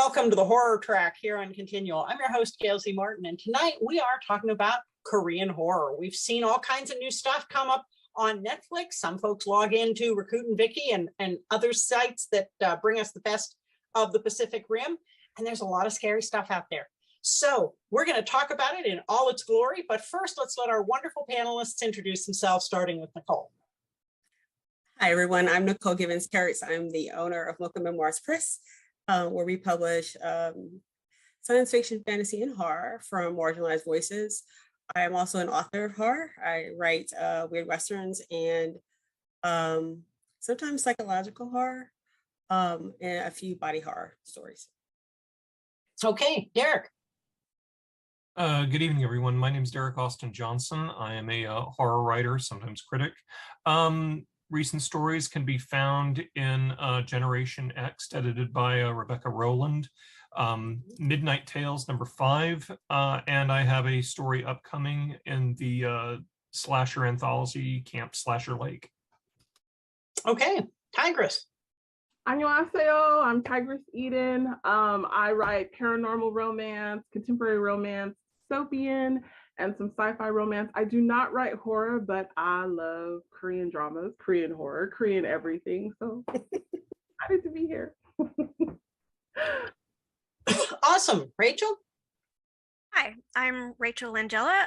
Welcome to the horror track here on ConTinual. I'm your host, Gail Martin, and tonight we are talking about Korean horror. We've seen all kinds of new stuff come up on Netflix. Some folks log into Rakuten Viki and other sites that bring us the best of the Pacific Rim, and there's a lot of scary stuff out there. So we're going to talk about it in all its glory, but first let's let our wonderful panelists introduce themselves, starting with Nicole. Hi, everyone. I'm Nicole Kurtz. I'm the owner of Macon Memoirs Press, where we publish science fiction, fantasy, and horror from marginalized voices. I am also an author of horror. I write weird westerns and sometimes psychological horror and a few body horror stories. Okay, Derek. Good evening, everyone. My name is Derek Austin Johnson. I am a horror writer, sometimes critic. Recent stories can be found in Generation X, edited by Rebecca Rowland, Midnight Tales #5, and I have a story upcoming in the slasher anthology Camp Slasher Lake. Okay, Tigris. Annyeonghaseyo, I'm Tigris Eden. I write paranormal romance, contemporary romance, dystopian, and some sci-fi romance. I do not write horror, but I love Korean dramas, Korean horror, Korean everything. So happy to be here. Awesome. Rachel? Hi, I'm Rachel Langella.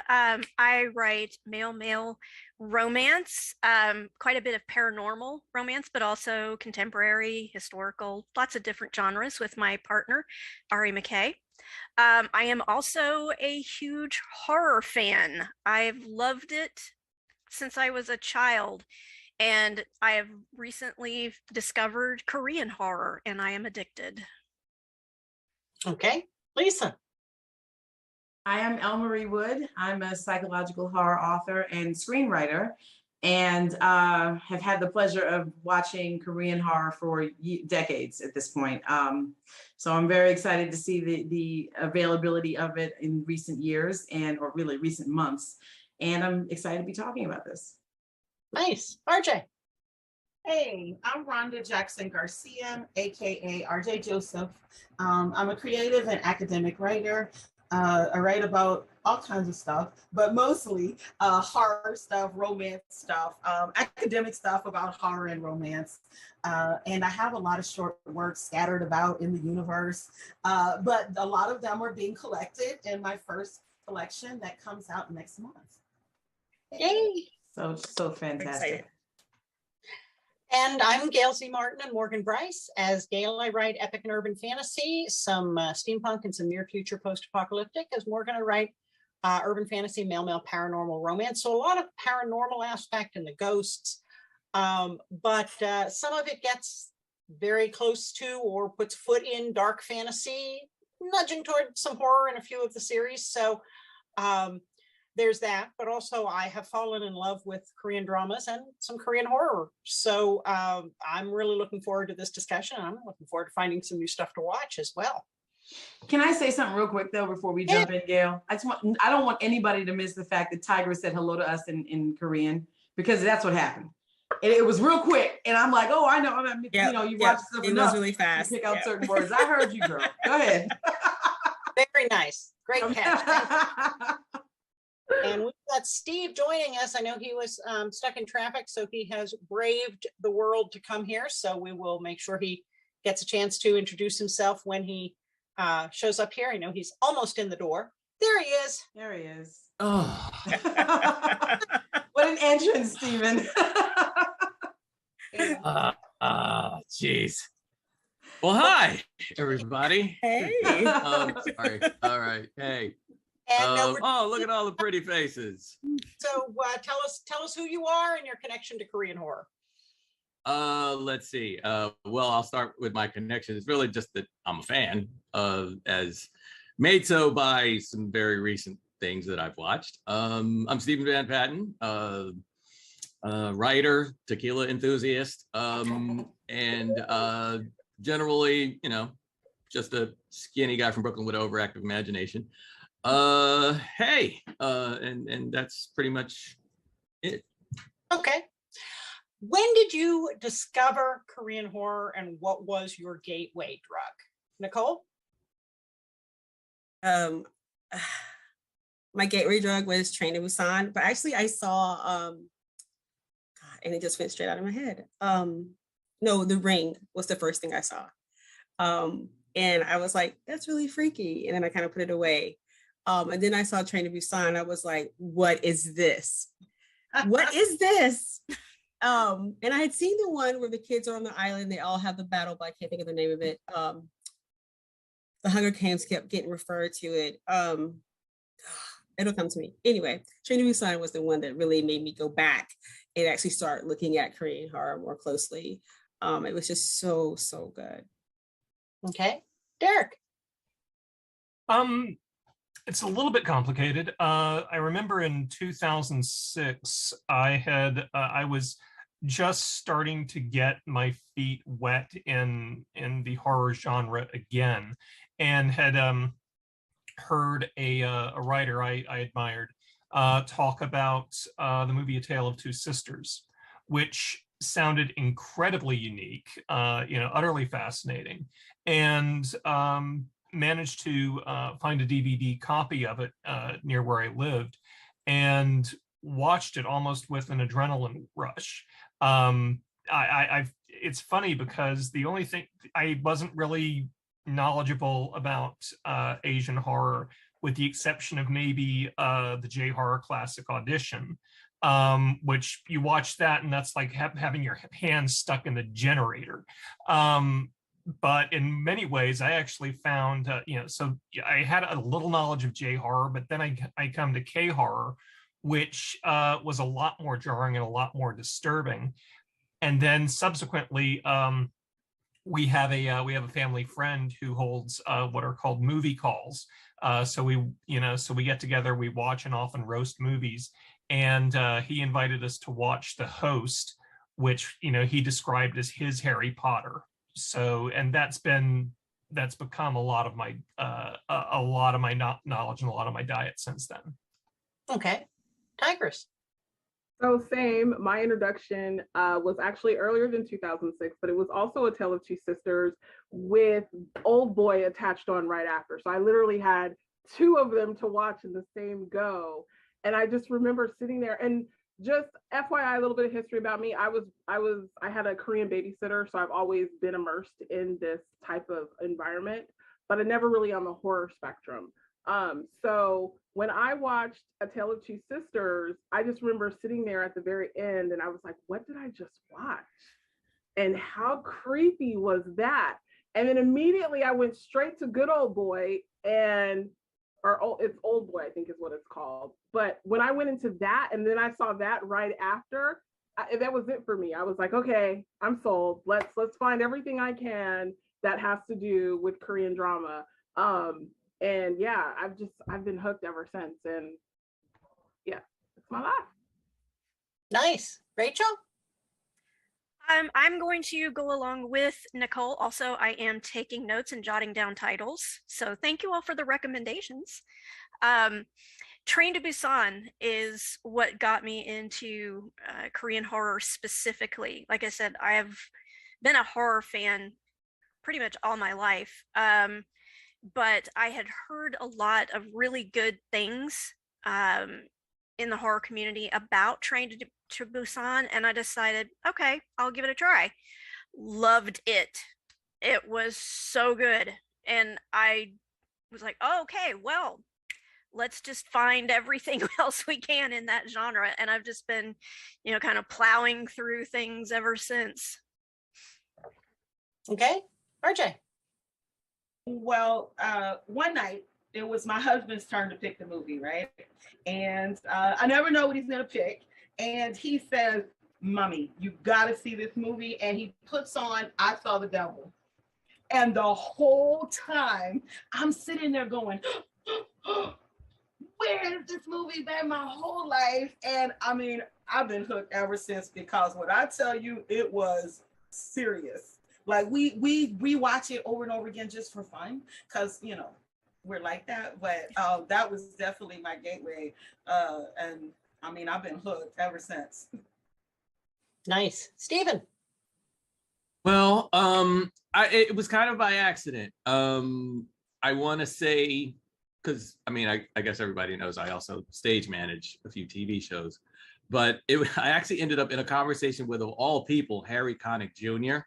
I write male romance, quite a bit of paranormal romance, but also contemporary, historical, lots of different genres with my partner, Ari McKay. I am also a huge horror fan. I've loved it since I was a child, and I have recently discovered Korean horror, and I am addicted. Okay, Lisa. I am Elle-Marie Wood. I'm a psychological horror author and screenwriter, and have had the pleasure of watching Korean horror for decades at this point. So I'm very excited to see the availability of it in recent years or really recent months. And I'm excited to be talking about this. Nice. RJ. Hey, I'm Rhonda Jackson Garcia, aka RJ Joseph. I'm a creative and academic writer. I write about all kinds of stuff, but mostly horror stuff, romance stuff, academic stuff about horror and romance. And I have a lot of short works scattered about in the universe, but a lot of them are being collected in my first collection that comes out next month. Yay! So fantastic. And I'm Gail Martin and Morgan Bryce. As Gail, I write epic and urban fantasy, some steampunk and some near future post-apocalyptic. As Morgan, I write urban fantasy, male paranormal romance. So a lot of paranormal aspect and the ghosts, but some of it gets very close to or puts foot in dark fantasy, nudging toward some horror in a few of the series. So there's that, but also I have fallen in love with Korean dramas and some Korean horror. So I'm really looking forward to this discussion. I'm looking forward to finding some new stuff to watch as well. Can I say something real quick though before we jump in, Gail? I don't want anybody to miss the fact that Tigris said hello to us in Korean, because that's what happened. And it was real quick, and I'm like, oh, I know. You know, you watch stuff enough. It was really fast. To pick out certain words. I heard you, girl. Go ahead. Very nice. Great catch. And we've got Steve joining us. I know he was stuck in traffic, so he has braved the world to come here. So we will make sure he gets a chance to introduce himself when he shows up here. I know he's almost in the door. There he is. There he is. Oh. What an entrance, Stephen. Geez. Well, hi, everybody. Hey. Sorry. All right. Hey. And oh, look at all the pretty faces. So tell us who you are and your connection to Korean horror. Let's see. Well, I'll start with my connection. It's really just that I'm a fan, as made so by some very recent things that I've watched. I'm Stephen Van Patten, writer, tequila enthusiast, and generally, you know, just a skinny guy from Brooklyn with overactive imagination. Hey, and that's pretty much it. Okay. When did you discover Korean horror and what was your gateway drug? Nicole? Um, my gateway drug was Train to Busan, but actually I saw, God, and it just went straight out of my head. No, The Ring was the first thing I saw. And I was like, that's really freaky. And then I kind of put it away. And then I saw Train to Busan. I was like, what is this? What is this? And I had seen the one where the kids are on the island. They all have the battle, but I can't think of the name of it. The Hunger Games kept getting referred to it. It'll come to me. Anyway, Train to Busan was the one that really made me go back and actually start looking at Korean horror more closely. It was just so, so good. Okay, Derek. It's a little bit complicated. I remember in 2006, I was just starting to get my feet wet in the horror genre again, and had heard a writer I admired talk about the movie A Tale of Two Sisters, which sounded incredibly unique, utterly fascinating, and managed to find a DVD copy of it near where I lived, and watched it almost with an adrenaline rush. It's funny because the only thing, I wasn't really knowledgeable about Asian horror, with the exception of maybe the J-horror classic Audition, which you watch that and that's like having your hands stuck in the generator. But in many ways, I actually found, so I had a little knowledge of J-horror, but then I come to K-horror, which was a lot more jarring and a lot more disturbing. And then subsequently, we have a family friend who holds what are called movie calls. So we get together, we watch and often roast movies. And he invited us to watch The Host, which he described as his Harry Potter. So, and that's become a lot of my knowledge and a lot of my diet since then. Okay, Tigris. So same, my introduction was actually earlier than 2006, but it was also A Tale of Two Sisters with Old Boy attached on right after. So I literally had two of them to watch in the same go. And I just remember sitting there, and just FYI, a little bit of history about me. I had a Korean babysitter, so I've always been immersed in this type of environment, but I never really on the horror spectrum. So when I watched A Tale of Two Sisters, I just remember sitting there at the very end and I was like, what did I just watch? And how creepy was that? And then immediately I went straight to Good Old Boy, it's Old Boy, I think is what it's called. But when I went into that and then I saw that right after, that was it for me. I was like, okay, I'm sold. Let's find everything I can that has to do with Korean drama. And yeah, I've been hooked ever since. And yeah, it's my life. Nice. Rachel? I'm going to go along with Nicole. Also, I am taking notes and jotting down titles. So thank you all for the recommendations. Train to Busan is what got me into Korean horror specifically. Like I said, I have been a horror fan pretty much all my life. But I had heard a lot of really good things in the horror community about Train to Busan, and I decided, okay, I'll give it a try. Loved it. It was so good. And I was like, oh, okay, well, let's just find everything else we can in that genre. And I've just been, kind of plowing through things ever since. Okay, RJ. Well, one night it was my husband's turn to pick the movie, right? And I never know what he's gonna pick. And he says, "Mommy, you gotta see this movie." And he puts on I Saw the Devil. And the whole time I'm sitting there going, where has this movie been my whole life? And I mean, I've been hooked ever since, because when I tell you, it was serious. Like we watch it over and over again just for fun, because we're like that. But that was definitely my gateway, and I mean I've been hooked ever since. Nice. Stephen. Well, it was kind of by accident. I want to say because I mean, I guess everybody knows I also stage manage a few TV shows, but I actually ended up in a conversation with, of all people, Harry Connick Jr.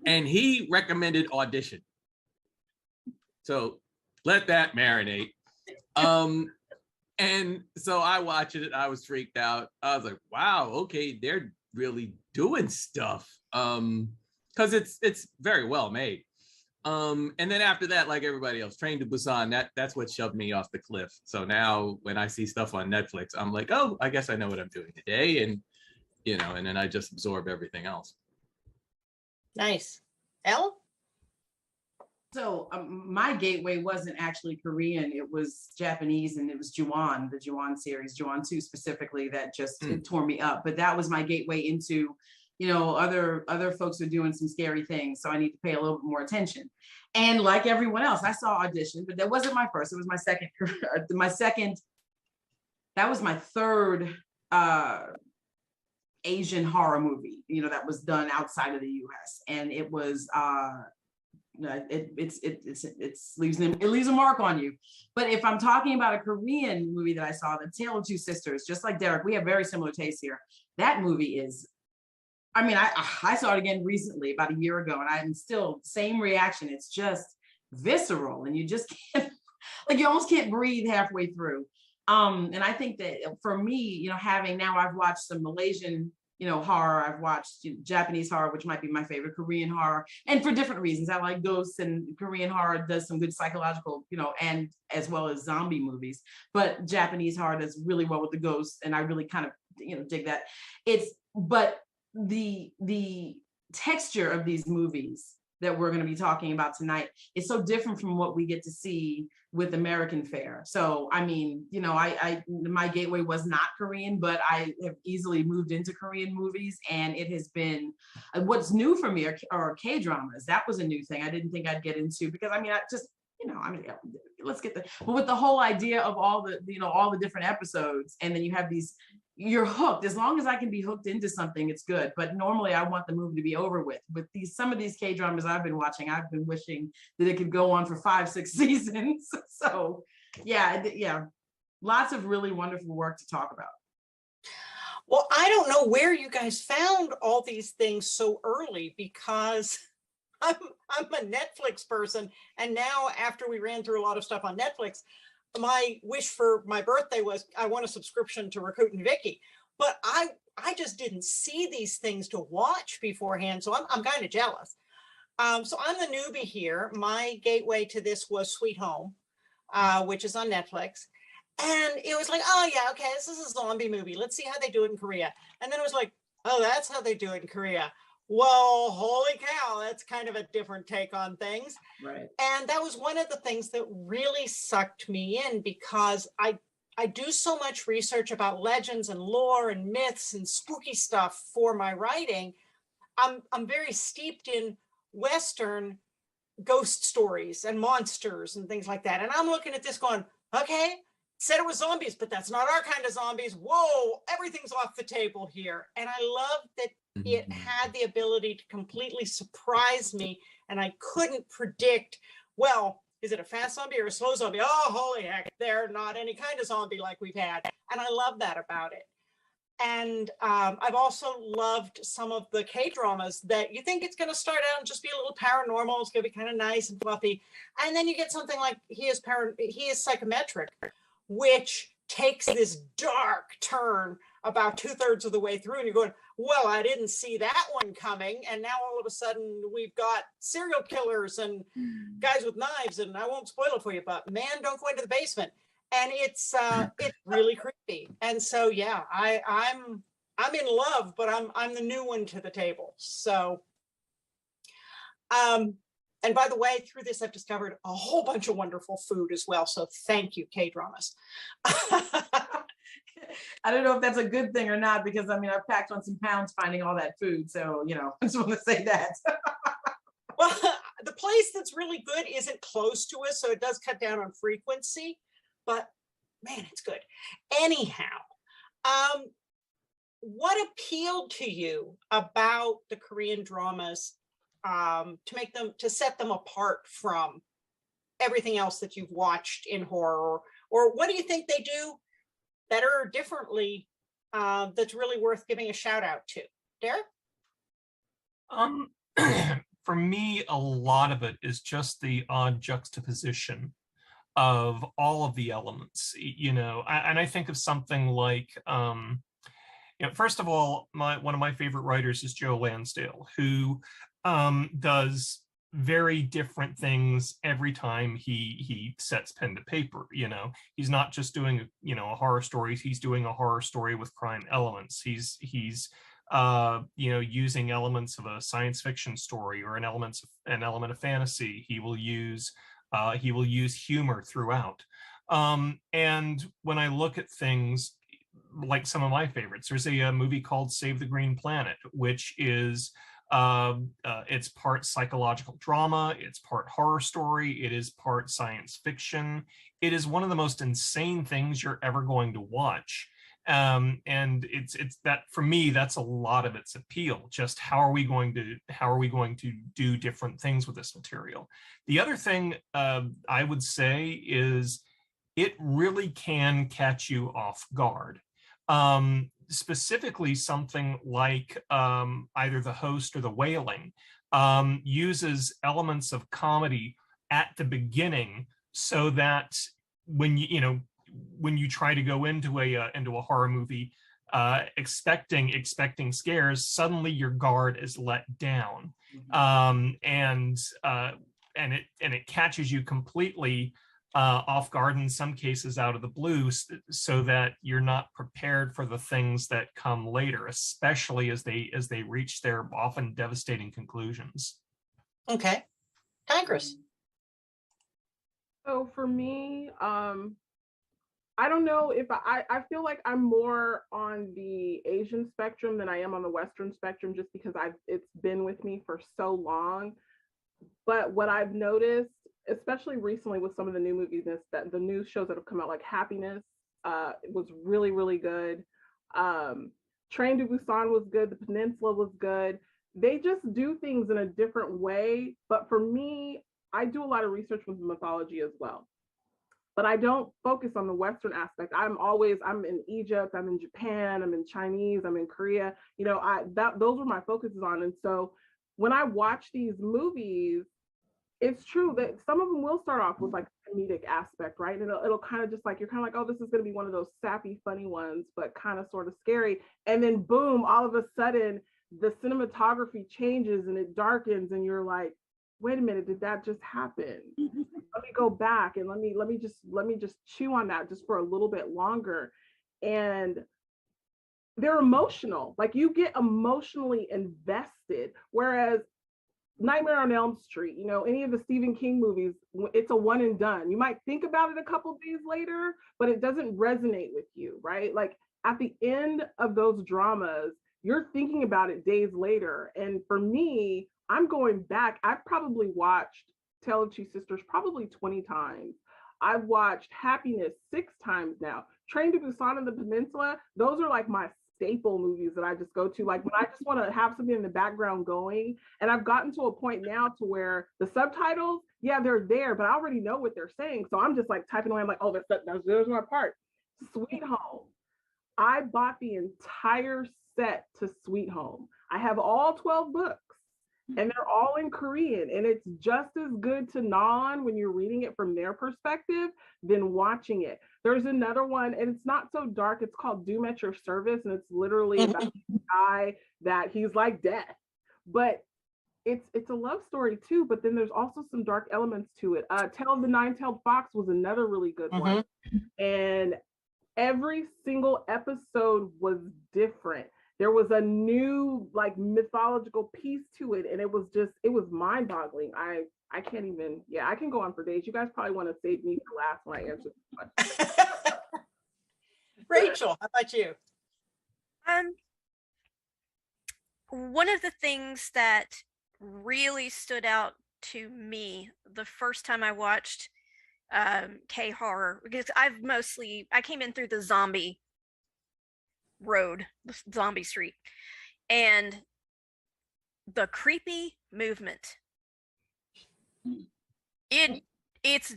and he recommended Audition. So let that marinate. And so I watched it. I was freaked out. I was like, wow, okay, they're really doing stuff. Because it's very well made. And then after that, like everybody else, Train to Busan, that's what shoved me off the cliff. So now when I see stuff on Netflix, I'm like, oh, I guess I know what I'm doing today. And and then I just absorb everything else. Nice. Elle? So my gateway wasn't actually Korean, it was Japanese, and it was Ju-on, the Ju-on series, Ju-on 2 specifically, that just it tore me up. But that was my gateway into, other folks are doing some scary things, so I need to pay a little bit more attention. And like everyone else, I saw Audition, but that wasn't my first, it was my second, that was my third Asian horror movie, that was done outside of the US. And it was it leaves a mark on you. But if I'm talking about a Korean movie that I saw, The Tale of Two Sisters, just like Derek, we have very similar tastes here. That movie is, I saw it again recently, about a year ago, and I'm still same reaction. It's just visceral, and you just can't, you almost can't breathe halfway through. And I think that for me, I've watched some Malaysian horror, I've watched Japanese horror, which might be my favorite, Korean horror, and for different reasons. I like ghosts, and Korean horror does some good psychological, and as well as zombie movies. But Japanese horror does really well with the ghosts, and I really kind of, dig that. But the texture of these movies that we're going to be talking about tonight is so different from what we get to see with American fare. So, my gateway was not Korean, but I have easily moved into Korean movies, and it has been what's new for me are K-dramas. That was a new thing I didn't think I'd get into, because let's get but with the whole idea of all the different episodes, and then you have these, you're hooked. As long as I can be hooked into something, it's good. But normally I want the movie to be over with. With some of these K-dramas I've been watching, I've been wishing that it could go on for 5-6 seasons. So yeah, lots of really wonderful work to talk about. Well, I don't know where you guys found all these things so early, because I'm a Netflix person, and now after we ran through a lot of stuff on Netflix, my wish for my birthday was I want a subscription to Rakuten Viki, but I just didn't see these things to watch beforehand, so I'm kind of jealous. So I'm the newbie here. My gateway to this was Sweet Home, which is on Netflix. And it was like, oh yeah, okay, this is a zombie movie. Let's see how they do it in Korea. And then it was like, oh, that's how they do it in Korea. Well, holy cow, that's kind of a different take on things. Right. And that was one of the things that really sucked me in, because I do so much research about legends and lore and myths and spooky stuff for my writing. I'm very steeped in Western ghost stories and monsters and things like that. And I'm looking at this going, okay, said it was zombies, but that's not our kind of zombies. Whoa, everything's off the table here. And I love that it had the ability to completely surprise me, and I couldn't predict, well, is it a fast zombie or a slow zombie? Oh, holy heck, they're not any kind of zombie like we've had. And I love that about it. And I've also loved some of the K-dramas that you think it's going to start out and just be a little paranormal. It's going to be kind of nice and fluffy. And then you get something like He is Psychometric, which takes this dark turn about 2/3 of the way through, and you're going, well, I didn't see that one coming, and now all of a sudden we've got serial killers and guys with knives, and I won't spoil it for you, but man, don't go into the basement. And it's really creepy. And so yeah, I'm in love, but I'm the new one to the table. So and by the way, through this, I've discovered a whole bunch of wonderful food as well. So thank you, K-dramas. I don't know if that's a good thing or not, because I've packed on some pounds finding all that food. So, I just want to say that. Well, the place that's really good isn't close to us, so it does cut down on frequency, but man, it's good. Anyhow, what appealed to you about the Korean dramas to set them apart from everything else that you've watched in horror, or what do you think they do better or differently that's really worth giving a shout out to? Derek? For me, a lot of it is just the odd juxtaposition of all of the elements, and I think of something like, first of all, one of my favorite writers is Joe Lansdale, who does very different things every time he sets pen to paper. He's not just doing a horror story, he's doing a horror story with crime elements. He's using elements of a science fiction story or an element of fantasy. He will use humor throughout. And when I look at things like some of my favorites, there's a movie called Save the Green Planet, which is it's part psychological drama, it's part horror story, it is part science fiction. It is one of the most insane things you're ever going to watch. And it's that, for me, that's a lot of its appeal. Just how are we going to do different things with this material? The other thing I would say is it really can catch you off guard. Specifically, something like either The Host or The Wailing uses elements of comedy at the beginning, so that when you try to go into a horror movie expecting scares, suddenly your guard is let down, and it catches you completely off guard, in some cases out of the blue, so that you're not prepared for the things that come later, especially as they reach their often devastating conclusions. Okay, Tigris. So for me, I don't know if I feel like I'm more on the Asian spectrum than I am on the Western spectrum, just because it's been with me for so long. But what I've noticed, especially recently with some of the new movies, that the new shows that have come out, like Happiness, was really, really good. Train to Busan was good. The Peninsula was good. They just do things in a different way. But for me, I do a lot of research with mythology as well. But I don't focus on the Western aspect. I'm in Egypt, I'm in Japan, I'm in Chinese, I'm in Korea. Those were my focuses on. And so when I watch these movies, it's true that some of them will start off with like a comedic aspect, right? And it'll kind of just like, you're kind of like, oh, this is going to be one of those sappy, funny ones, but kind of sort of scary. And then boom, all of a sudden the cinematography changes and it darkens, and you're like, wait a minute, did that just happen? Let me go back and let me just chew on that just for a little bit longer. And they're emotional. Like, you get emotionally invested. Whereas Nightmare on Elm Street, any of the Stephen King movies, it's a one and done. You might think about it a couple days later, but it doesn't resonate with you, right? Like, at the end of those dramas, you're thinking about it days later. And for me, I'm going back. I've probably watched Tale of Two Sisters probably 20 times. I've watched Happiness 6 times now. Train to Busan and the Peninsula, those are like my staple movies that I just go to. Like, when I just want to have something in the background going. And I've gotten to a point now to where the subtitles, yeah, they're there, but I already know what they're saying. So I'm just like typing away. I'm like, oh, there's my part. Sweet Home. I bought the entire set to Sweet Home. I have all 12 books. And they're all in Korean, and it's just as good to gnaw on when you're reading it from their perspective than watching it. There's another one, and it's not so dark. It's called Doom at Your Service, and it's literally about a guy that he's like death. But it's a love story too, but then there's also some dark elements to it. Tale of the Nine-Tailed Fox was another really good one. And every single episode was different. There was a new like mythological piece to it, and it was mind boggling. I can't even, I can go on for days. You guys probably want to save me for last when I answer this question. Rachel, how about you? One of the things that really stood out to me the first time I watched K-horror, because I came in through the zombie road, the zombie street, and the creepy movement, it's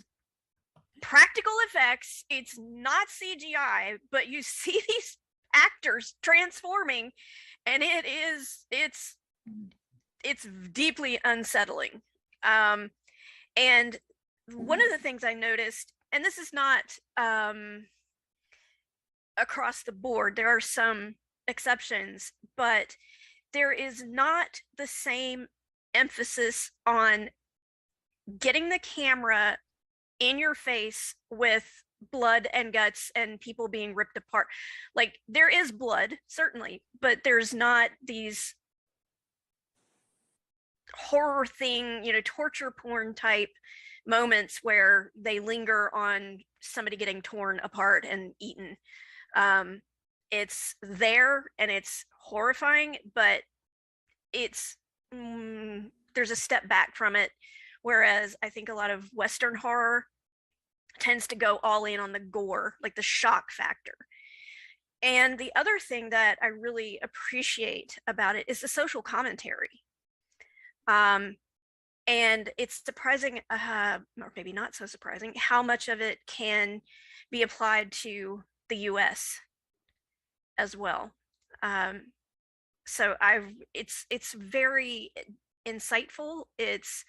practical effects, it's not CGI, but you see these actors transforming, and it's deeply unsettling. And one of the things I noticed, and this is not across the board, there are some exceptions, but there is not the same emphasis on getting the camera in your face with blood and guts and people being ripped apart. Like, there is blood, certainly, but there's not these horror thing, torture porn type moments where they linger on somebody getting torn apart and eaten. It's there and it's horrifying, but it's there's a step back from it. Whereas I think a lot of Western horror tends to go all in on the gore, like the shock factor. And the other thing that I really appreciate about it is the social commentary. And it's surprising, or maybe not so surprising, how much of it can be applied to the US as well. So it's very insightful. It's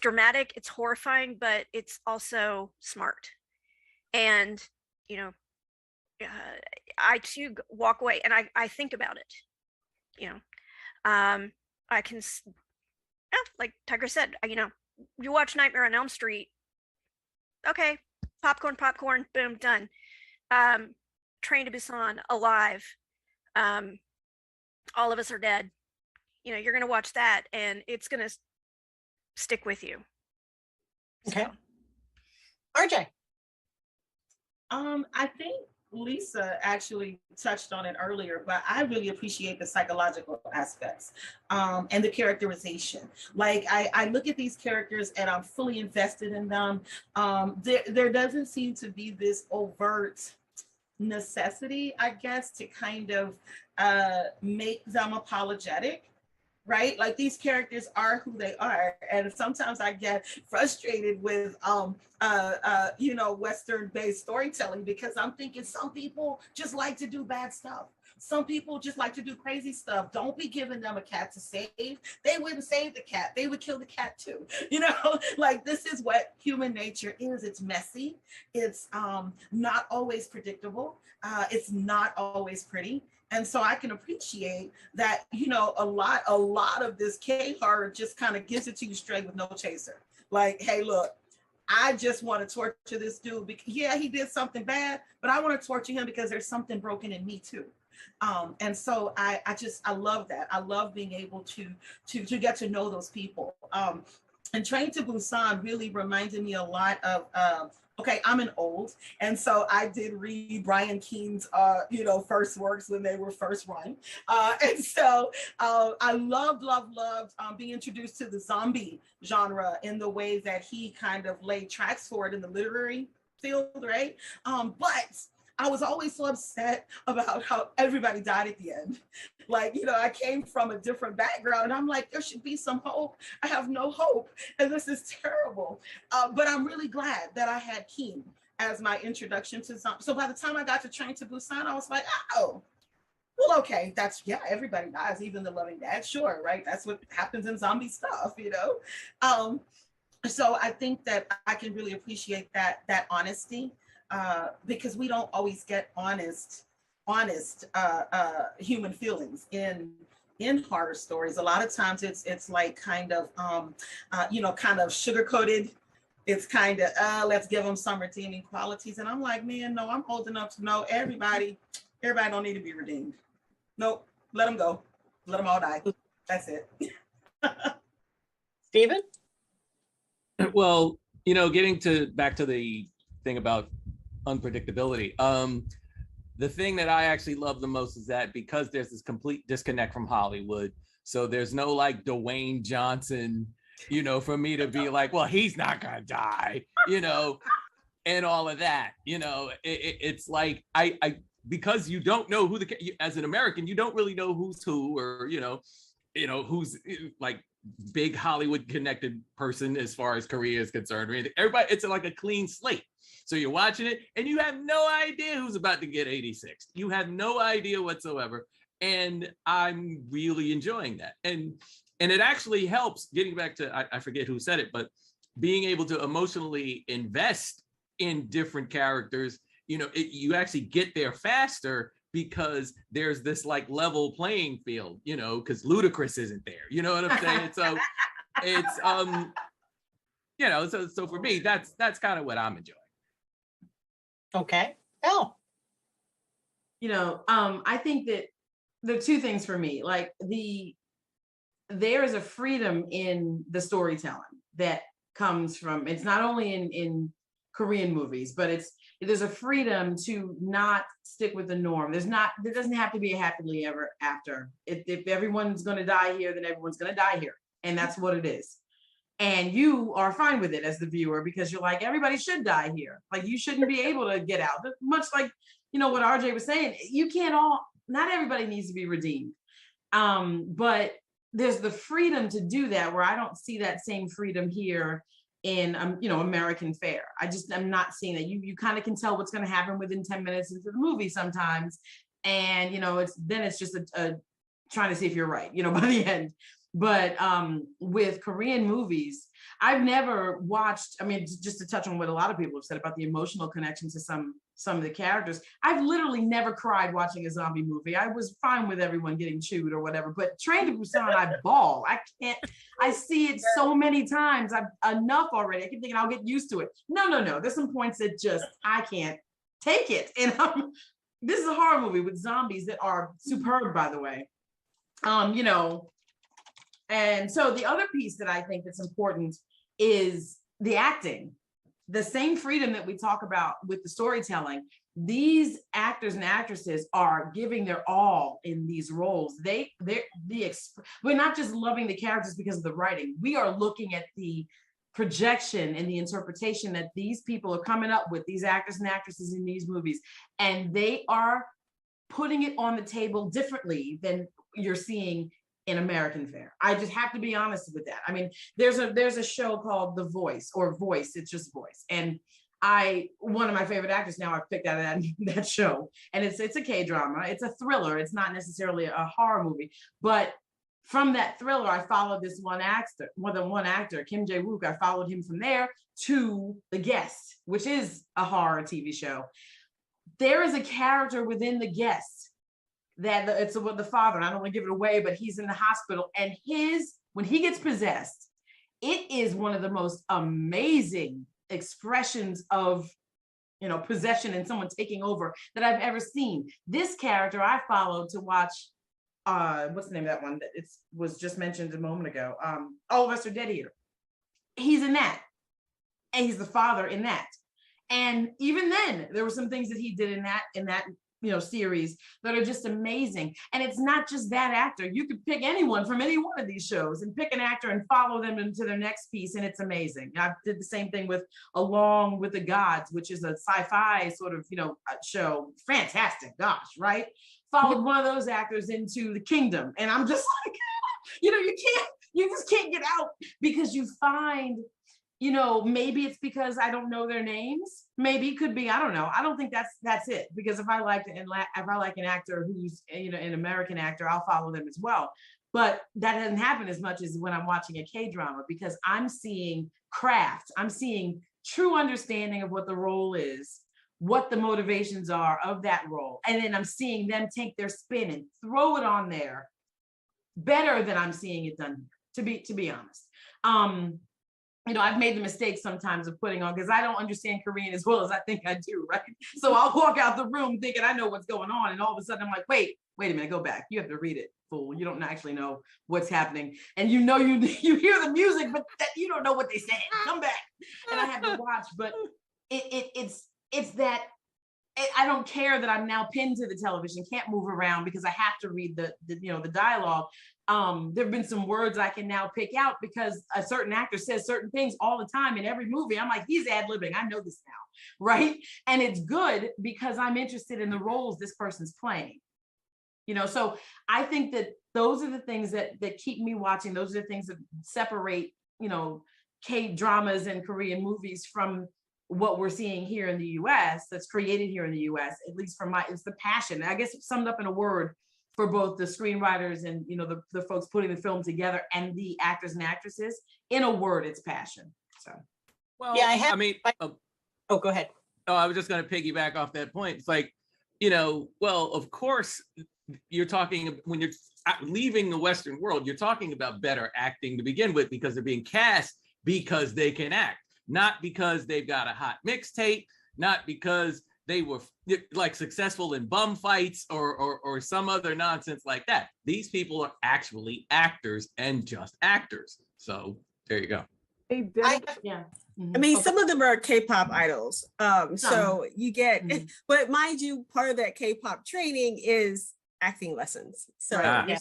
dramatic, it's horrifying, but it's also smart. And I too walk away and I think about it. I can, like Tigris said, you watch Nightmare on Elm Street, okay, popcorn, boom, done. Train to Busan, Alive, All of Us Are Dead. You're gonna watch that and it's gonna stick with you. Okay. RJ. I think Lisa actually touched on it earlier, but I really appreciate the psychological aspects and the characterization. Like I look at these characters and I'm fully invested in them. There doesn't seem to be this overt necessity, I guess, to kind of make them apologetic. Right? Like, these characters are who they are. And sometimes I get frustrated with, Western-based storytelling, because I'm thinking some people just like to do bad stuff. Some people just like to do crazy stuff. Don't be giving them a cat to save. They wouldn't save the cat. They would kill the cat too. Like, this is what human nature is. It's messy. It's not always predictable. It's not always pretty. And so I can appreciate that, a lot of this K horror just kind of gives it to you straight with no chaser. Like, hey, look, I just want to torture this dude because, yeah, he did something bad, but I want to torture him because there's something broken in me too. And so I love that. I love being able to get to know those people. And Train to Busan really reminded me a lot of, okay, I'm an old, and so I did read Brian Keene's, first works when they were first run. And so I loved being introduced to the zombie genre in the way that he kind of laid tracks for it in the literary field, right? But I was always so upset about how everybody died at the end. Like, I came from a different background and I'm like, there should be some hope. I have no hope and this is terrible. But I'm really glad that I had Keene as my introduction to zombie. So by the time I got to Train to Busan, I was like, oh, well, okay, everybody dies, even the loving dad, sure, right? That's what happens in zombie stuff, So I think that I can really appreciate that honesty. Because we don't always get honest human feelings in horror stories. A lot of times it's like kind of kind of sugar coated. It's kind of let's give them some redeeming qualities. And I'm like, man, no, I'm old enough to know everybody don't need to be redeemed. Nope, let them go, let them all die. That's it. Stephen. Well, getting back to the thing about unpredictability. The thing that I actually love the most is that because there's this complete disconnect from Hollywood, so there's no like Dwayne Johnson, for me to be like, well, he's not gonna die, and all of that. It's like I because you don't know who as an American, you don't really know who's who, or who's like big Hollywood connected person as far as Korea is concerned or anything. Everybody, it's like a clean slate. So you're watching it and you have no idea who's about to get 86. You have no idea whatsoever. And I'm really enjoying that. And it actually helps, getting back to, I forget who said it, but being able to emotionally invest in different characters, you know, you actually get there faster because there's this like level playing field, you know, because Ludacris isn't there. You know what I'm saying? So it's you know, so for me, that's kind of what I'm enjoying. Okay. Elle. You know, I think that there are two things for me. Like there is a freedom in the storytelling that comes from, it's not only in Korean movies, but there's a freedom to not stick with the norm. There doesn't have to be a happily ever after. If everyone's going to die here, then everyone's going to die here. And that's what it is. And you are fine with it as the viewer, because you're like, everybody should die here. Like, you shouldn't be able to get out. Much like, you know, what RJ was saying, not everybody needs to be redeemed. But there's the freedom to do that, where I don't see that same freedom here in, you know, American fare. I'm not seeing that. You kind of can tell what's going to happen within 10 minutes into the movie sometimes. And, you know, it's just a trying to see if you're right, you know, by the end. But with Korean movies, I've never watched, I mean, just to touch on what a lot of people have said about the emotional connection to some of the characters, I've literally never cried watching a zombie movie. I was fine with everyone getting chewed or whatever, but Train to Busan, I bawl. I see it so many times. I've enough already. I keep thinking I'll get used to it. No. There's some points that just, I can't take it. And this is a horror movie with zombies that are superb, by the way. You know, and so the other piece that I think that's important is the acting. The same freedom that we talk about with the storytelling, these actors and actresses are giving their all in these roles. We're not just loving the characters because of the writing. We are looking at the projection and the interpretation that these people are coming up with, these actors and actresses in these movies, and they are putting it on the table differently than you're seeing in American fare. I just have to be honest with that. I mean, there's a show called The Voice, or Voice, it's just Voice. And one of my favorite actors now I've picked out of that show. And it's a K-drama. It's a thriller. It's not necessarily a horror movie. But from that thriller, I followed this one actor, Kim Jae-wook. I followed him from there to The Guest, which is a horror TV show. There is a character within The Guest that it's the father, and I don't want to give it away, but he's in the hospital, and when he gets possessed, it is one of the most amazing expressions of, you know, possession and someone taking over that I've ever seen. This character I followed to watch, what's the name of that one that was just mentioned a moment ago? All of Us Are Dead Here. He's in that, and he's the father in that. And even then, there were some things that he did in that you know, series that are just amazing. And it's not just that actor. You could pick anyone from any one of these shows and pick an actor and follow them into their next piece, and it's amazing. I did the same thing with Along with the Gods, which is a sci-fi sort of, you know, show. Fantastic, gosh, right? Followed one of those actors into The Kingdom, and I'm just like, you know, you just can't get out, because you find, you know, maybe it's because I don't know their names. Maybe it could be, I don't know. I don't think that's it. Because if I like an actor who's, you know, an American actor, I'll follow them as well. But that doesn't happen as much as when I'm watching a K-drama, because I'm seeing craft. I'm seeing true understanding of what the role is, what the motivations are of that role. And then I'm seeing them take their spin and throw it on there better than I'm seeing it done, to be honest. You know, I've made the mistake sometimes of putting on, because I don't understand Korean as well as I think I do, right? So I'll walk out the room thinking I know what's going on, and all of a sudden I'm like, wait a minute, go back. You have to read it, fool. You don't actually know what's happening. And you know, you hear the music, but you don't know what they said. Come back. And I have to watch, but it's that, I don't care that I'm now pinned to the television, can't move around because I have to read the you know, the dialogue. There have been some words I can now pick out because a certain actor says certain things all the time in every movie. I'm like, he's ad-libbing. I know this now, right? And it's good because I'm interested in the roles this person's playing. So I think that those are the things that keep me watching. Those are the things that separate, K-dramas and Korean movies from what we're seeing here in the US, that's created here in the US, at least for it's the passion. I guess it's summed up in a word for both the screenwriters and, the folks putting the film together and the actors and actresses. In a word, it's passion. So, Well, Yeah, oh, go ahead. Oh, I was just going to piggyback off that point. It's like, well, of course, you're talking when you're leaving the Western world, you're talking about better acting to begin with, because they're being cast because they can act, not because they've got a hot mixtape, not because they were like successful in bum fights or some other nonsense like that. These people are actually actors and just actors. So there you go. Yeah. I mean, some of them are K-pop idols. So you get, but mind you, part of that K-pop training is acting lessons. So right.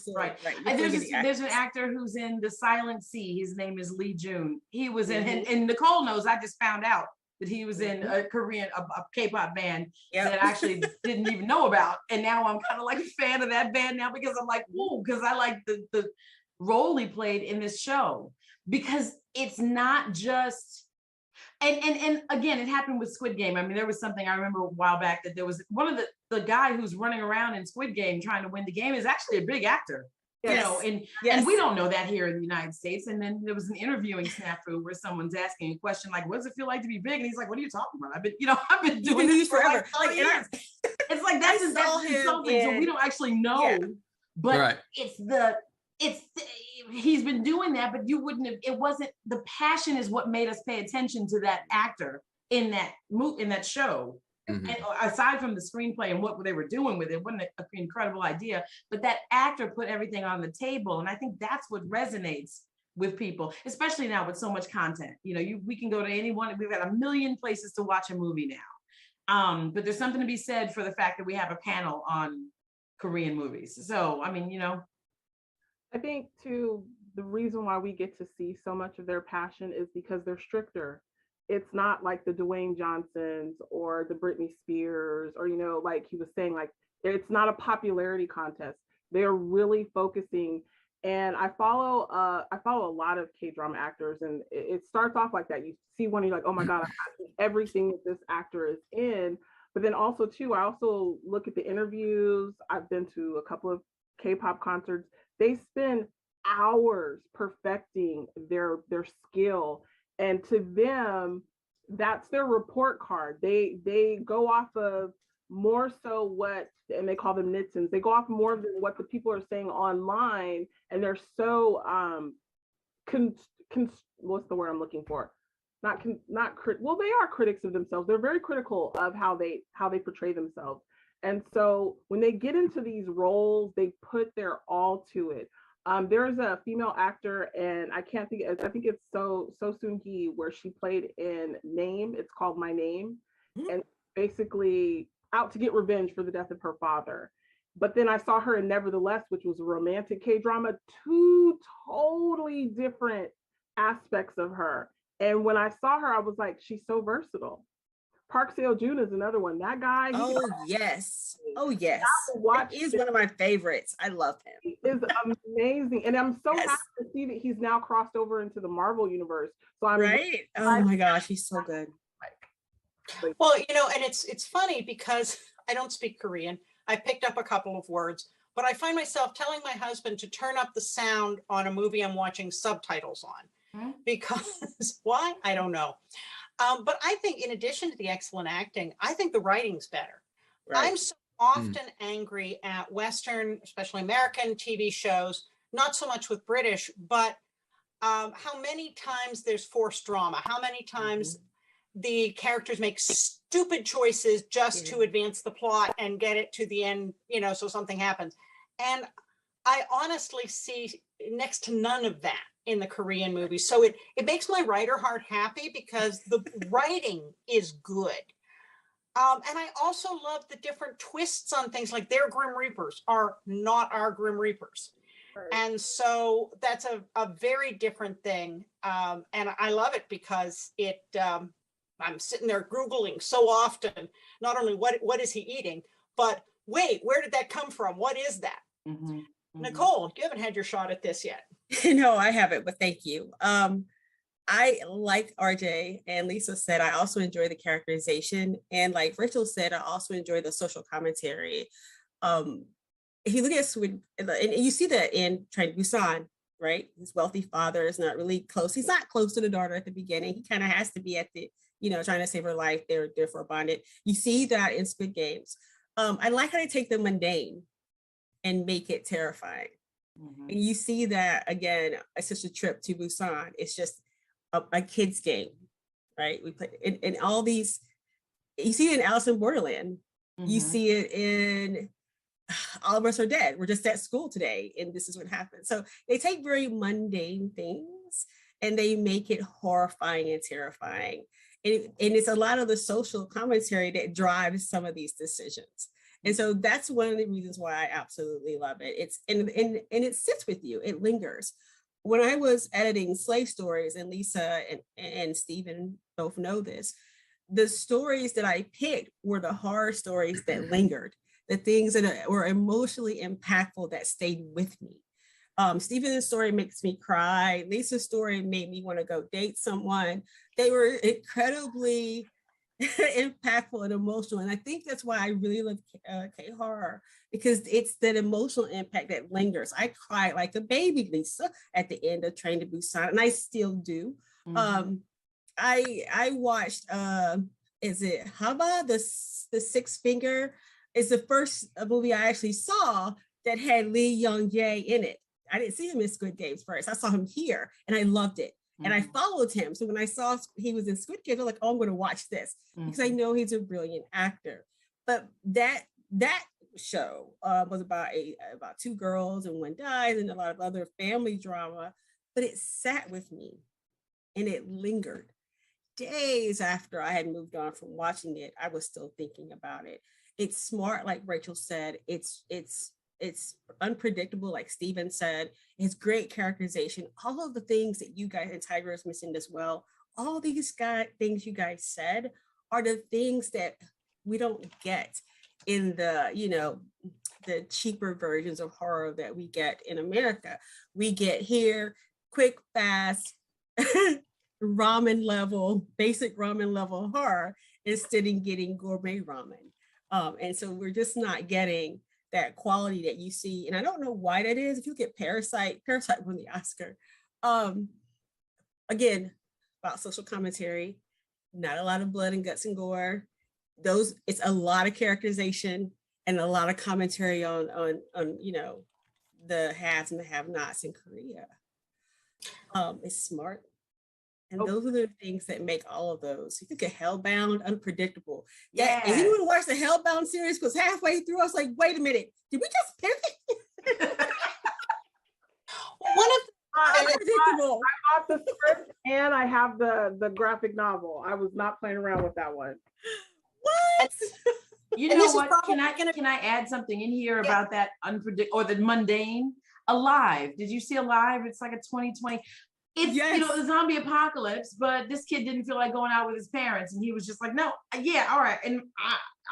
There's an actor who's in The Silent Sea. His name is Lee Jun. He was in, and Nicole knows, I just found out that he was in a Korean, a K-pop band that I actually didn't even know about. And now I'm kind of like a fan of that band now, because I'm like, whoa, because I like the role he played in this show. Because it's not just, and again, it happened with Squid Game. I mean, there was something I remember a while back that there was one of the guy who's running around in Squid Game trying to win the game is actually a big actor, and we don't know that here in the United States. And then there was an interviewing snafu where someone's asking a question like, what does it feel like to be big? And he's like, what are you talking about? I've been doing this forever. Like years. It's like, that's something. So we don't actually know, but he's been doing that, but you wouldn't have, it wasn't, the passion is what made us pay attention to that actor in that show. And aside from the screenplay and what they were doing with it, wasn't an incredible idea, but that actor put everything on the table. And I think that's what resonates with people, especially now with so much content. We can go to anyone, we've got a million places to watch a movie now. But there's something to be said for the fact that we have a panel on Korean movies. So, I mean, I think too, the reason why we get to see so much of their passion is because they're stricter. It's not like the Dwayne Johnsons or the Britney Spears, or, like he was saying, like, it's not a popularity contest. They're really focusing. And I follow a lot of K-drama actors, and it starts off like that. You see one, you're like, oh my God, I've seen everything that this actor is in. But then also too, I also look at the interviews. I've been to a couple of K-pop concerts. They spend hours perfecting their skill, and to them, that's their report card. They go off of more so what, and they call them nitins. They go off more than what the people are saying online, and they're so what's the word I'm looking for? Well, they are critics of themselves. They're very critical of how they portray themselves. And so when they get into these roles, they put their all to it. There's a female actor, and I think it's So Soon-hee, where she played in Name. It's called My Name, and basically out to get revenge for the death of her father. But then I saw her in Nevertheless, which was a romantic K-drama, two totally different aspects of her. And when I saw her, I was like, she's so versatile. Park Seo-joon is another one. That guy. Yes. That is one of my favorites. I love him. He is amazing. And I'm so happy to see that he's now crossed over into the Marvel universe. So I'm right. Oh my gosh, he's so good. Well, and it's funny because I don't speak Korean. I picked up a couple of words, but I find myself telling my husband to turn up the sound on a movie I'm watching subtitles on. Because why? I don't know. But I think in addition to the excellent acting, I think the writing's better. Right. I'm so often angry at Western, especially American TV shows, not so much with British, but how many times there's forced drama, how many times the characters make stupid choices just to advance the plot and get it to the end, so something happens. And I honestly see next to none of that in the Korean movies. So it makes my writer heart happy because the writing is good. And I also love the different twists on things, like their Grim Reapers are not our Grim Reapers. Right. And so that's a very different thing. And I love it because I'm sitting there Googling so often, not only what is he eating, but wait, where did that come from? What is that? Mhm, mhm. Nicole, you haven't had your shot at this yet. No, I haven't, but thank you. I like RJ and Lisa said, I also enjoy the characterization. And like Rachel said, I also enjoy the social commentary. If you look at Sweden, and you see that in Train to Busan, right? His wealthy father is not really close. He's not close to the daughter at the beginning. He kind of has to be at the, trying to save her life. They're therefore bonded. You see that in Squid Games. I like how they take the mundane and make it terrifying. Mhm. And you see that again, it's just a trip to Busan. It's just a kid's game, right? We play in all these, you see it in Alice in Borderland. You Mhm. see it in All of Us Are Dead. We're just at school today and this is what happens. So they take very mundane things and they make it horrifying and terrifying. And it's a lot of the social commentary that drives some of these decisions. And so that's one of the reasons why I absolutely love it. It's and it sits with you, it lingers. When I was editing Slave Stories, and Lisa and Stephen both know this, the stories that I picked were the horror stories that lingered, the things that were emotionally impactful that stayed with me. Stephen's story makes me cry. Lisa's story made me want to go date someone. They were incredibly impactful and emotional. And I think that's why I really love K-horror, because it's that emotional impact that lingers. I cried like a baby, Lisa, at the end of Train to Busan, and I still do. Mhm. I watched, is it Haba, the Six Finger? It's the first movie I actually saw that had Lee Young-jae in it. I didn't see him in Squid Games first. I saw him here and I loved it. And I followed him. So when I saw he was in Squid Games, I was like, oh, I'm going to watch this because I know he's a brilliant actor. But that show was about two girls and one dies and a lot of other family drama. But it sat with me and it lingered. Days after I had moved on from watching it, I was still thinking about it. It's smart, like Rachel said. It's unpredictable, like Stephen said. It's great characterization. All of the things that you guys and Tigris mentioned as well. All these things you guys said are the things that we don't get in the the cheaper versions of horror that we get in America. We get here quick, fast, ramen level, basic ramen level horror instead of getting gourmet ramen. And so we're just not getting that quality that you see. And I don't know why that is. If you get Parasite won the Oscar. Again, about social commentary, not a lot of blood and guts and gore. It's a lot of characterization and a lot of commentary on the haves and the have-nots in Korea. It's smart. And those are the things that make all of those. You think of Hellbound, unpredictable. Yeah. And anyone watch the Hellbound series? Because halfway through, I was like, wait a minute, did we just pivot? One of unpredictable. I bought the script and I have the graphic novel. I was not playing around with that one. What? You know what? Can I add something in here about that unpredictable or the mundane? Alive. Did you see Alive? It's like a 2020. It's the zombie apocalypse, but this kid didn't feel like going out with his parents, and he was just like, no, yeah, all right. And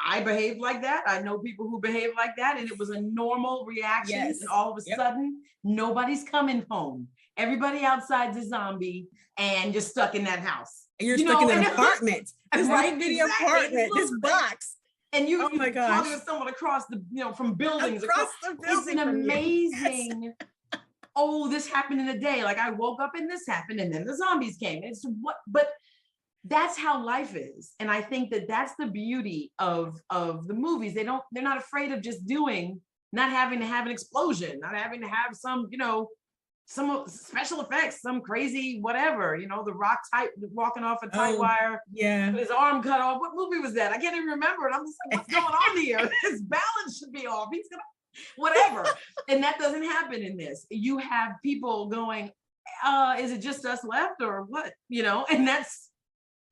I behaved like that. I know people who behave like that, and it was a normal reaction. Yes. And all of a sudden, nobody's coming home. Everybody outside's a zombie and just stuck in that house. And you're stuck in an apartment. This Right, little bitty exactly. apartment, this box. And you, oh my gosh, talking to someone across the, from buildings. Across the building. It's an amazing. Oh, this happened in a day. Like I woke up and this happened, and then the zombies came. It's what, but that's how life is. And I think that that's the beauty of the movies. They're not afraid of just not having to have an explosion, not having to have some, some special effects, some crazy whatever, the Rock type walking off a tight wire, with his arm cut off. What movie was that? I can't even remember it. I'm just like, what's going on here? His balance should be off. He's gonna whatever. And that doesn't happen in this. You have people going, is it just us left or what? And that's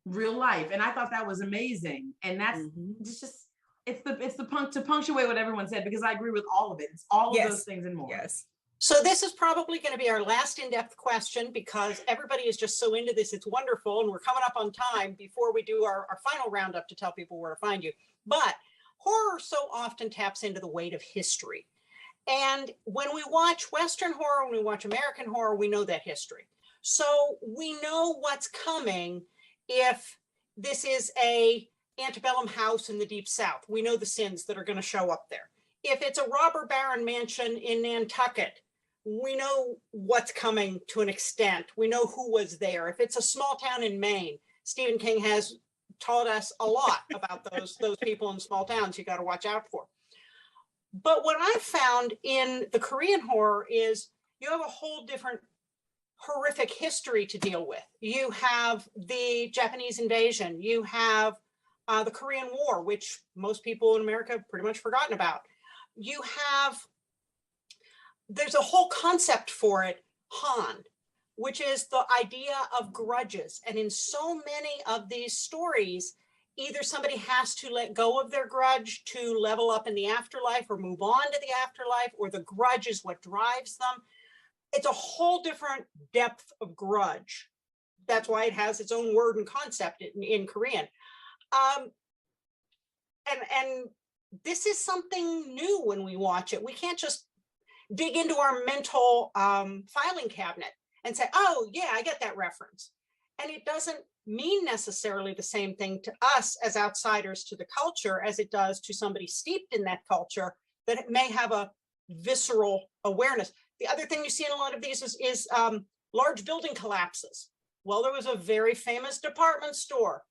real life. And I thought that was amazing. And that's it's to punctuate what everyone said, because I agree with all of it. It's all of those things and more. Yes. So this is probably going to be our last in-depth question, because everybody is just so into this. It's wonderful. And we're coming up on time before we do our final roundup to tell people where to find you. But horror so often taps into the weight of history. And when we watch Western horror, when we watch American horror, we know that history. So we know what's coming if this is a antebellum house in the Deep South. We know the sins that are going to show up there. If it's a robber baron mansion in Nantucket, we know what's coming to an extent. We know who was there. If it's a small town in Maine, Stephen King has taught us a lot about those people in small towns you got to watch out for. But what I found in the Korean horror is you have a whole different horrific history to deal with. You have the Japanese invasion. You have the Korean War, which most people in America have pretty much forgotten about. You have, there's a whole concept for it, Han, which is the idea of grudges. And in so many of these stories, either somebody has to let go of their grudge to level up in the afterlife or move on to the afterlife, or the grudge is what drives them. It's a whole different depth of grudge. That's why it has its own word and concept in Korean. And this is something new when we watch it. We can't just dig into our mental filing cabinet and say, oh yeah, I get that reference. And it doesn't mean necessarily the same thing to us as outsiders to the culture as it does to somebody steeped in that culture that it may have a visceral awareness. The other thing you see in a lot of these is large building collapses. Well, there was a very famous department store,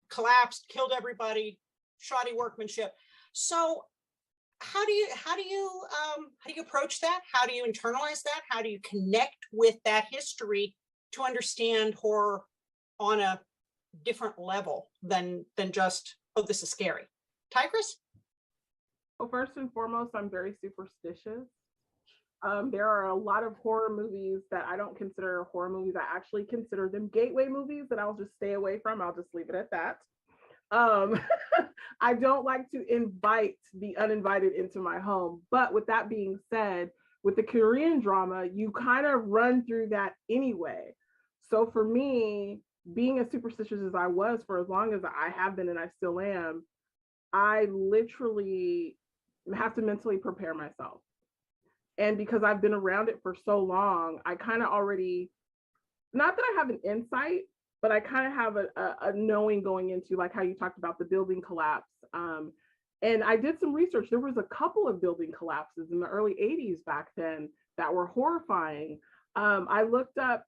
collapsed, killed everybody, shoddy workmanship. So how do you approach that? How do you internalize that? How do you connect with that history to understand horror on a different level than just, oh, this is scary? Tigris? Well, first and foremost, I'm very superstitious. There are a lot of horror movies that I don't consider horror movies. I actually consider them gateway movies that I'll just stay away from. I'll just leave it at that. I don't like to invite the uninvited into my home. But with that being said, with the Korean drama, you kind of run through that anyway. So for me, being as superstitious as I was for as long as I have been and I still am, I literally have to mentally prepare myself. And because I've been around it for so long, I kind of already, not that I have an insight, but I kind of have a knowing going into, like how you talked about the building collapse. And I did some research. There was a couple of building collapses in the early 80s back then that were horrifying. I looked up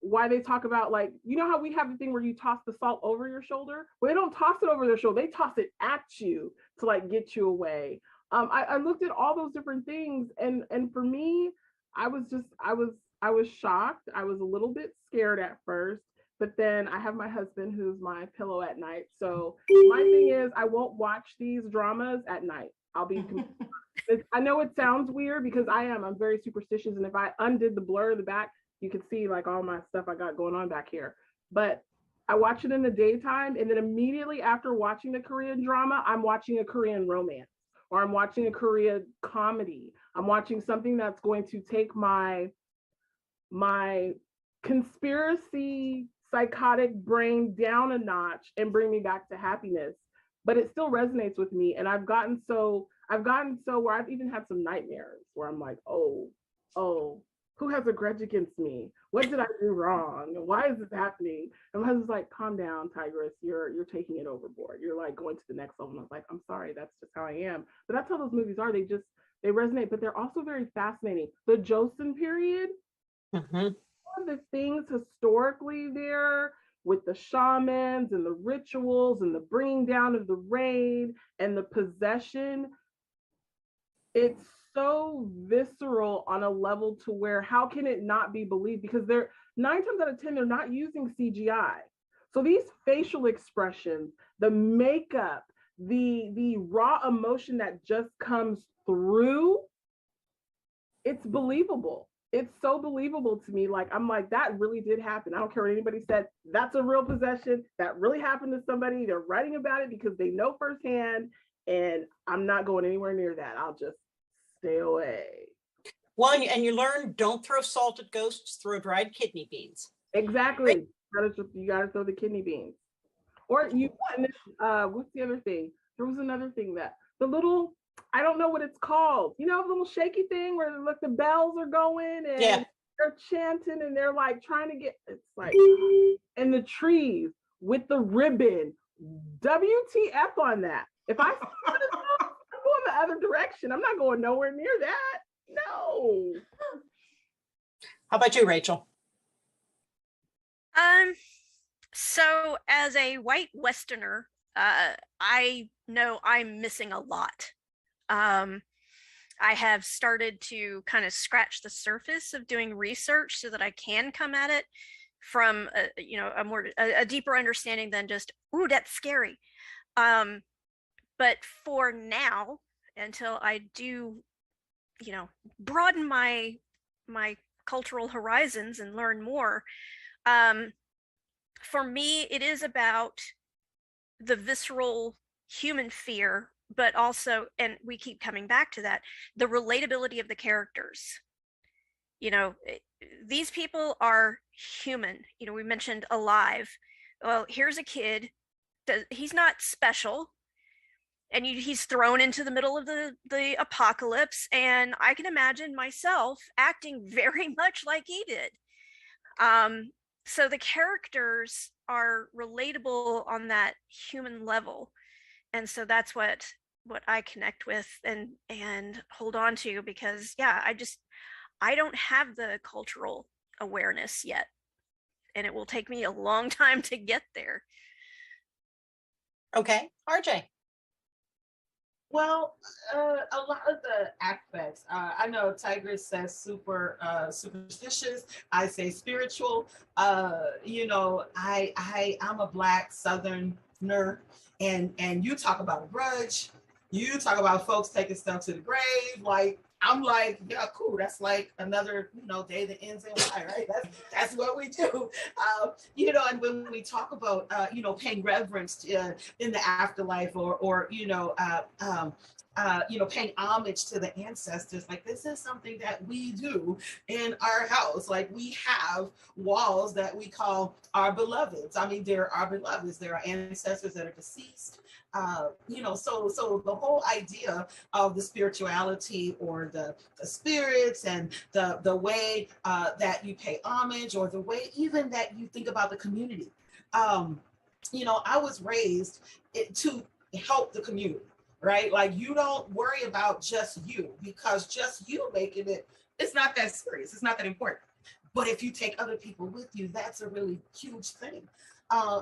why they talk about, like, you know how we have the thing where you toss the salt over your shoulder? Well, they don't toss it over their shoulder. They toss it at you to like get you away. I looked at all those different things, and for me, I was shocked. I was a little bit scared at first, but then I have my husband who's my pillow at night. So my thing is, I won't watch these dramas at night. I'll be, I know it sounds weird because I'm very superstitious. And if I undid the blur in the back, you could see like all my stuff I got going on back here. But I watch it in the daytime. And then immediately after watching the Korean drama, I'm watching a Korean romance, or I'm watching a Korean comedy. I'm watching something that's going to take my conspiracy psychotic brain down a notch and bring me back to happiness. But it still resonates with me. And I've gotten so where I've even had some nightmares where I'm like, oh, who has a grudge against me? What did I do wrong? Why is this happening? And my husband's like, calm down, Tigris, you're taking it overboard. You're like going to the next level. And I was like, I'm sorry, that's just how I am. But that's how those movies are. They resonate, but they're also very fascinating. The Joseon period, one of the things historically there with the shamans and the rituals and the bringing down of the rain and the possession, it's so visceral on a level to where how can it not be believed? Because they're 9 times out of 10, they're not using CGI. So these facial expressions, the makeup, the raw emotion that just comes through, it's believable. It's so believable to me. Like, I'm like, that really did happen. I don't care what anybody said. That's a real possession. That really happened to somebody. They're writing about it because they know firsthand. And I'm not going anywhere near that. I'll just stay away. Well, and you learn, don't throw salt at ghosts, throw dried kidney beans. Exactly. You gotta throw the kidney beans. Or what's the other thing? there was another thing that the little, I don't know what it's called. You know, the little shaky thing where like the bells are going and Yeah. they're chanting and they're like trying to get, it's like, and the trees with the ribbon. WTF on that. If I see one of those, I'm going the other direction. I'm not going nowhere near that. No. How about you, Rachel? So as a white Westerner, I know I'm missing a lot. I have started to kind of scratch the surface of doing research so that I can come at it from a deeper understanding than just, ooh, that's scary. But for now, until I do, broaden my cultural horizons and learn more, for me, it is about the visceral human fear, but also, and we keep coming back to that, the relatability of the characters. These people are human. We mentioned alive. Well, here's a kid, he's not special, and he's thrown into the middle of the apocalypse, and I can imagine myself acting very much like he did. So the characters are relatable on that human level, and so that's what I connect with and hold on to, because I don't have the cultural awareness yet, and it will take me a long time to get there. Okay, RJ. Well, a lot of the aspects, I know Tigris says super superstitious. I say spiritual. I'm a Black Southerner, and you talk about a grudge. You talk about folks taking stuff to the grave. Like, I'm like, yeah, cool. That's like another, day that ends in Y, right? That's what we do. And when we talk about, paying reverence in the afterlife, or paying homage to the ancestors, like this is something that we do in our house. Like, we have walls that we call our beloveds. I mean, they're our beloveds. There are ancestors that are deceased. So the whole idea of the spirituality, or the spirits, and the way that you pay homage, or the way even that you think about the community. I was raised to help the community, right? Like, you don't worry about just you, because just you making it's not that serious. It's not that important. But if you take other people with you, that's a really huge thing.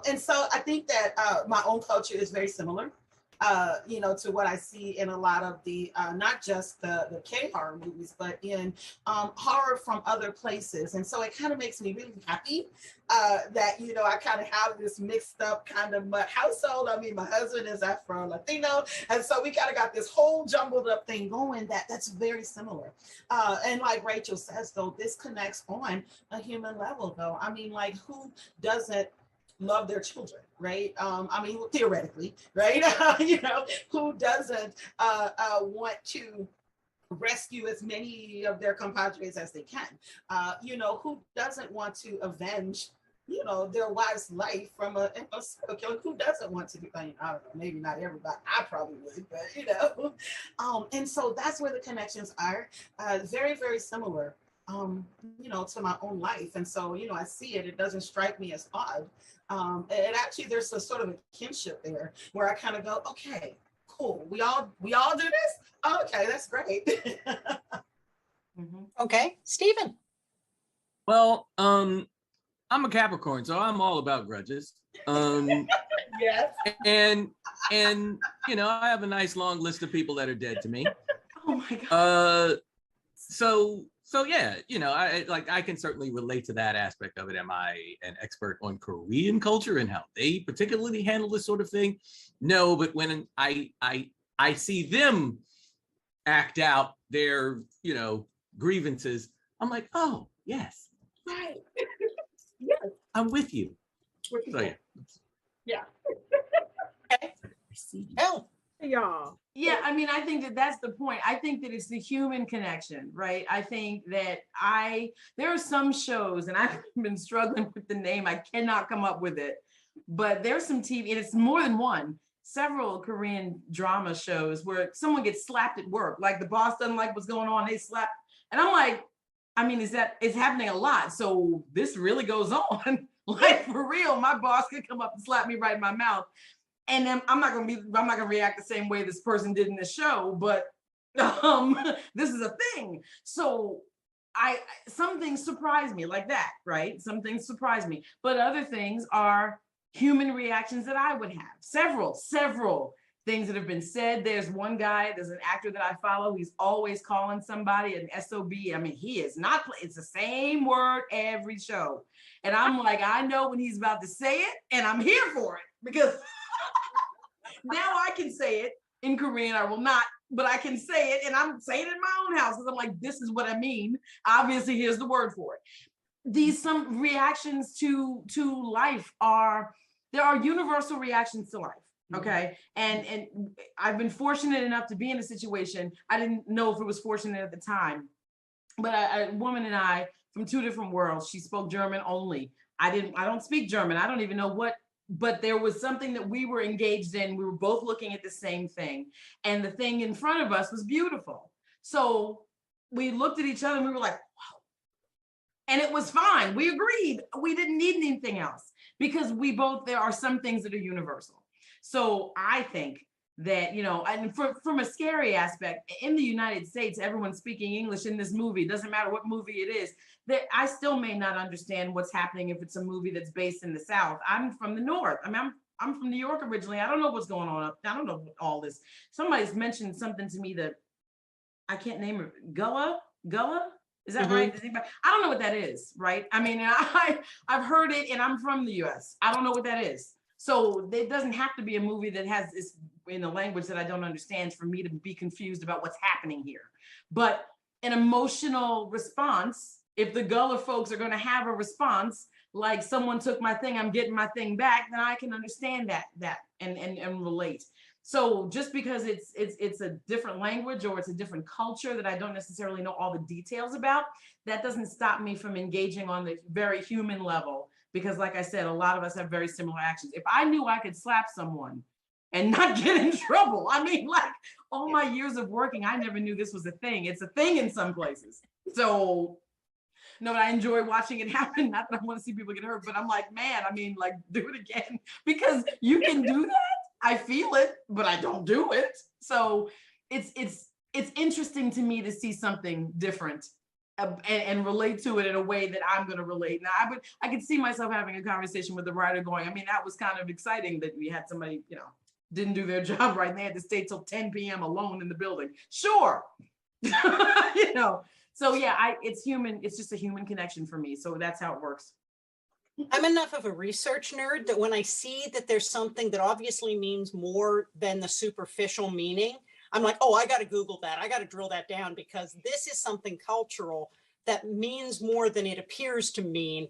And so I think that my own culture is very similar, to what I see in a lot of the, not just the K-horror movies, but in horror from other places. And so it kind of makes me really happy that, I kind of have this mixed up kind of household. I mean, my husband is Afro-Latino. And so we kind of got this whole jumbled up thing going that's very similar. And like Rachel says, though, this connects on a human level, though. I mean, like, who doesn't love their children, right? Theoretically, right? Who doesn't want to rescue as many of their compadres as they can? Who doesn't want to avenge, their wife's life from a serial killer? Who doesn't want to do? I don't know, maybe not everybody. I probably would, but and so that's where the connections are. Very, very similar. To my own life. And so, I see it doesn't strike me as odd. And actually there's a sort of a kinship there where I kind of go, okay, cool. We all do this? Okay, that's great. Okay, Stephen. Well, I'm a Capricorn, so I'm all about grudges. Yes. And I have a nice long list of people that are dead to me. Oh my God. So yeah, I can certainly relate to that aspect of it. Am I an expert on Korean culture and how they particularly handle this sort of thing? No, but when I see them act out their, grievances, I'm like, oh, yes. Right. Yes. I'm with you. So yeah. Yeah. Okay. Elle. Y'all. Yeah, I think that that's the point. I think that it's the human connection, right? I think that there are some shows, and I've been struggling with the name. I cannot come up with it, but there's some TV, and it's more than one, several Korean drama shows where someone gets slapped at work, like the boss doesn't like what's going on, they slap, and I'm like, I mean, it's happening a lot. So this really goes on. Like for real, my boss could come up and slap me right in my mouth. And then I'm not gonna react the same way this person did in the show, but this is a thing. So some things surprise me like that, right? Some things surprise me, but other things are human reactions that I would have. Several things that have been said. There's an actor that I follow. He's always calling somebody an SOB. I mean, he is not, it's the same word every show. And I'm like, I know when he's about to say it, and I'm here for it because now I can say it in Korean. I will not, but I can say it, and I'm saying it in my own house because I'm like, this is what I mean. Obviously, here's the word for it. Some reactions to life there are universal reactions to life. Okay. And I've been fortunate enough to be in a situation. I didn't know if it was fortunate at the time, but a woman and I from two different worlds, she spoke German only. I don't speak German. I don't even know what, but there was something that we were engaged in. We were both looking at the same thing, and the thing in front of us was beautiful. So we looked at each other and we were like, wow. And it was fine. We agreed. We didn't need anything else because there are some things that are universal. So I think that, and from a scary aspect, in the United States, everyone's speaking English in this movie. Doesn't matter what movie it is. That I still may not understand what's happening if it's a movie that's based in the South. I'm from the North. I mean, I'm from New York originally. I don't know what's going on. I don't know all this. Somebody's mentioned something to me that I can't name it. Gullah? Is that right? I don't know what that is, right? I mean, I've heard it, and I'm from the US. I don't know what that is. So it doesn't have to be a movie that has this in a language that I don't understand for me to be confused about what's happening here. But an emotional response, if the Gullah folks are going to have a response, like someone took my thing, I'm getting my thing back, then I can understand that and relate. So just because it's a different language or it's a different culture that I don't necessarily know all the details about, that doesn't stop me from engaging on the very human level. Because like I said, a lot of us have very similar actions. If I knew I could slap someone and not get in trouble, I mean, like all my years of working, I never knew this was a thing. It's a thing in some places. So no, I enjoy watching it happen. Not that I want to see people get hurt, but I'm like, man, I mean, like, do it again. Because you can do that. I feel it, but I don't do it. So it's interesting to me to see something different and relate to it in a way that I'm going to relate. Now, I could see myself having a conversation with the writer going, I mean, that was kind of exciting that we had somebody, didn't do their job right. And they had to stay till 10 p.m. alone in the building. Sure. So yeah, it's human. It's just a human connection for me. So that's how it works. I'm enough of a research nerd that when I see that there's something that obviously means more than the superficial meaning, I'm like, oh, I got to Google that. I got to drill that down because this is something cultural that means more than it appears to mean.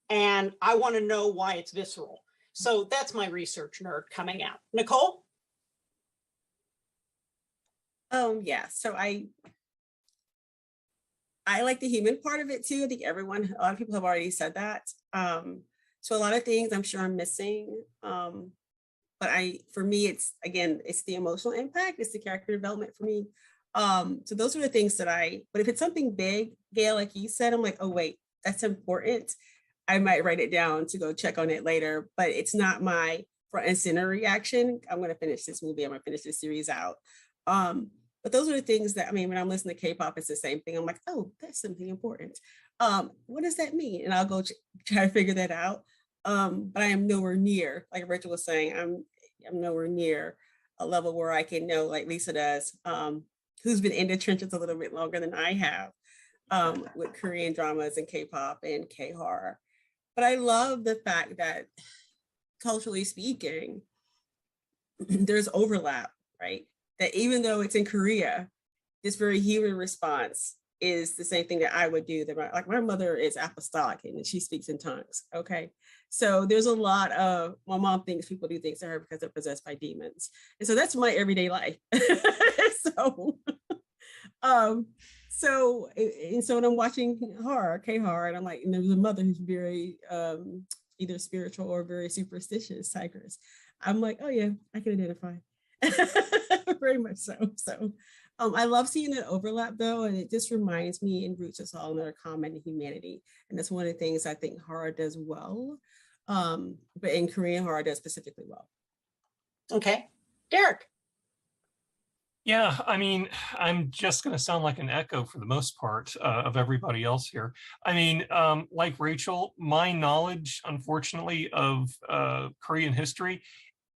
And I want to know why it's visceral. So that's my research nerd coming out. Nicole? Yeah, so I like the human part of it too. I think a lot of people have already said that. So a lot of things I'm sure I'm missing. But for me, it's the emotional impact, it's the character development for me. So those are the things but if it's something big, Gail, like you said, I'm like, oh wait, that's important. I might write it down to go check on it later, but it's not my front and center reaction. I'm going to finish this movie. I'm going to finish this series out. But those are the things that, I mean, when I'm listening to K-pop, it's the same thing. I'm like, oh, that's something important. What does that mean? And I'll go try to figure that out. But I am nowhere near, like Rachel was saying, I'm nowhere near a level where I can know, like Lisa does, who's been in the trenches a little bit longer than I have with Korean dramas and K-pop and K-horror. But I love the fact that culturally speaking, there's overlap, right? That even though it's in Korea, this very human response is the same thing that I would do. Like my mother is apostolic and she speaks in tongues, okay? So there's a lot of, my mom thinks people do things to her because they're possessed by demons. And so that's my everyday life. So when I'm watching horror, K-horror, and I'm like, and there's a mother who's very either spiritual or very superstitious, Tigris. I'm like, oh yeah, I can identify. Very much so. So I love seeing that overlap though, and it just reminds me and roots us all in our common humanity. And that's one of the things I think horror does well, but in Korean horror does specifically well. Okay, Derek. Yeah, I mean, I'm just going to sound like an echo for the most part of everybody else here. I mean, like Rachel, my knowledge, unfortunately, of Korean history,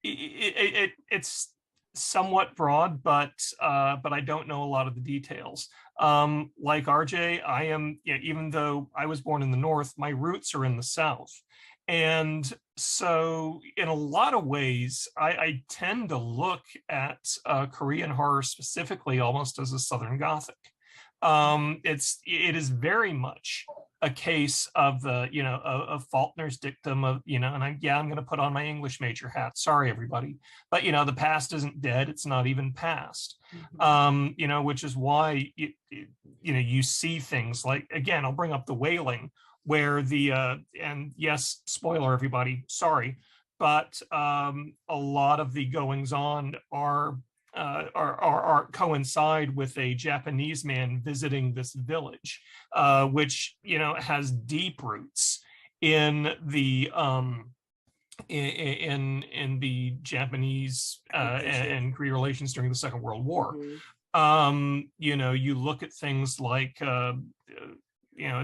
it's somewhat broad, but I don't know a lot of the details. Like RJ, I am, even though I was born in the North, my roots are in the South. And so in a lot of ways, I tend to look at Korean horror specifically almost as a Southern Gothic. It is very much a case of the, of Faulkner's dictum of, and I'm going to put on my English major hat. Sorry, everybody. But, the past isn't dead. It's not even past, which is why, you see things like, again, I'll bring up The Wailing, where and yes, spoiler everybody, sorry, but a lot of the goings on are coincide with a Japanese man visiting this village, which has deep roots in the in the Japanese and Korean relations during the Second World War. You look at things like A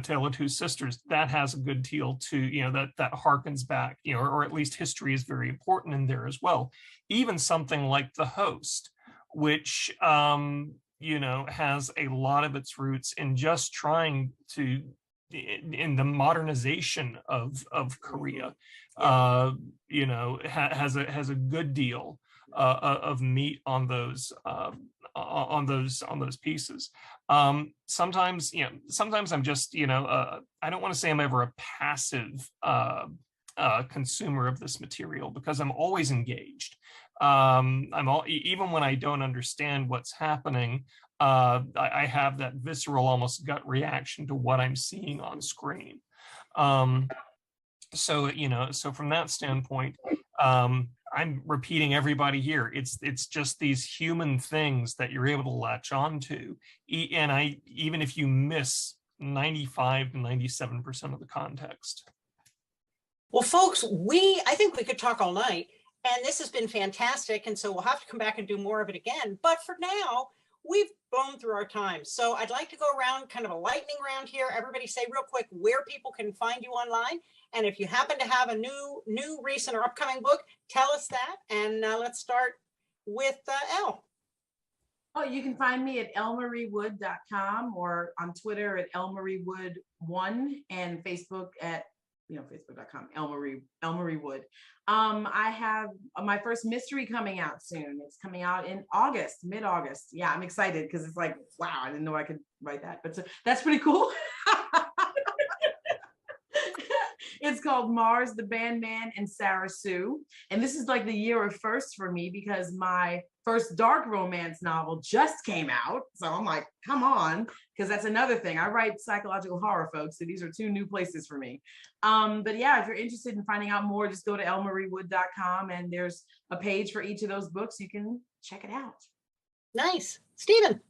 Tale of Two Sisters, that has a good deal to, that harkens back, or at least history is very important in there as well. Even something like The Host, which, has a lot of its roots in just trying to, in the modernization of Korea, has a good deal of meat on those pieces. Sometimes I'm just, I don't want to say I'm ever a passive consumer of this material, because I'm always engaged. Even when I don't understand what's happening, I have that visceral, almost gut reaction to what I'm seeing on screen. So from that standpoint, I'm repeating everybody here. It's just these human things that you're able to latch onto, and even if you miss 95 to 97% of the context. Well, folks, I think we could talk all night, and this has been fantastic. And so we'll have to come back and do more of it again. But for now, we've blown through our time. So I'd like to go around, kind of a lightning round here. Everybody say real quick where people can find you online. And if you happen to have a new recent or upcoming book, tell us that. And let's start with Elle. Oh, you can find me at elmariewood.com or on Twitter at elmariewood1 and Facebook at facebook.com, elmariewood. I have my first mystery coming out soon. It's coming out in August, mid-August. Yeah, I'm excited because it's like, wow, I didn't know I could write that, but that's pretty cool. It's called Mars, the Bandman, and Sarah Sue. And this is like the year of firsts for me because my first dark romance novel just came out. So I'm like, come on, because that's another thing. I write psychological horror, folks. So these are two new places for me. But yeah, if you're interested in finding out more, just go to elmariewood.com and there's a page for each of those books. You can check it out. Nice. Stephen.